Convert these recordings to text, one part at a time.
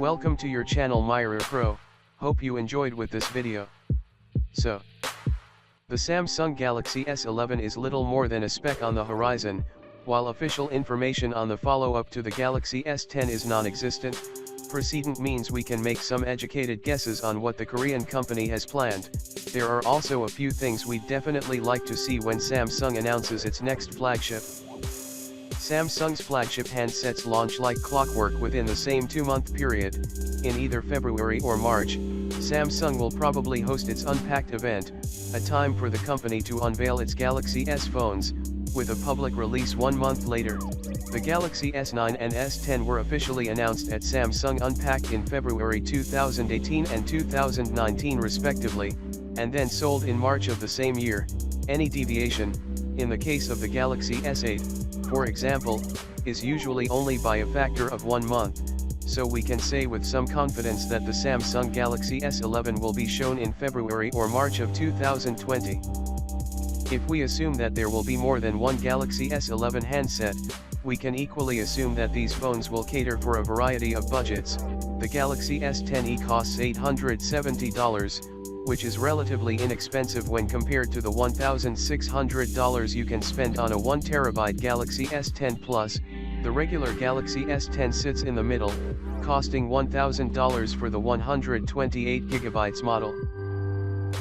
Welcome to your channel Myra Pro, hope you enjoyed with this video. So, the Samsung Galaxy S11 is little more than a speck on the horizon, while official information on the follow-up to the Galaxy S10 is non-existent. Precedent means we can make some educated guesses on what the Korean company has planned. There are also a few things we'd definitely like to see when Samsung announces its next flagship. Samsung's flagship handsets launch like clockwork within the same 2-month period. In either February or March, Samsung will probably host its Unpacked event, a time for the company to unveil its Galaxy S phones, with a public release 1 month later. The Galaxy S9 and S10 were officially announced at Samsung Unpacked in February 2018 and 2019 respectively, and then sold in March of the same year. Any deviation, in the case of the Galaxy S8, for example, is usually only by a factor of 1 month, so we can say with some confidence that the Samsung Galaxy S11 will be shown in February or March of 2020. If we assume that there will be more than one Galaxy S11 handset, we can equally assume that these phones will cater for a variety of budgets. The Galaxy S10e costs $870, which is relatively inexpensive when compared to the $1,600 you can spend on a 1TB Galaxy S10 Plus. The regular Galaxy S10 sits in the middle, costing $1,000 for the 128GB model.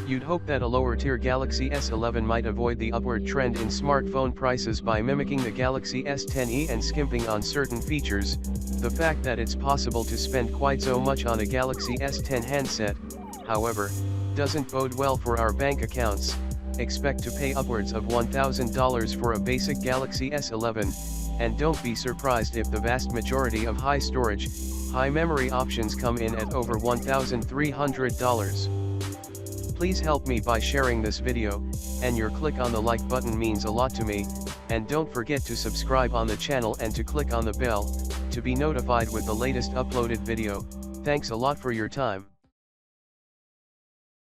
You'd hope that a lower-tier Galaxy S11 might avoid the upward trend in smartphone prices by mimicking the Galaxy S10e and skimping on certain features. The fact that it's possible to spend quite so much on a Galaxy S10 handset, however, doesn't bode well for our bank accounts. Expect to pay upwards of $1,000 for a basic Galaxy S11, and don't be surprised if the vast majority of high storage, high memory options come in at over $1,300. Please help me by sharing this video, and your click on the like button means a lot to me, and don't forget to subscribe on the channel and to click on the bell, to be notified with the latest uploaded video. Thanks a lot for your time.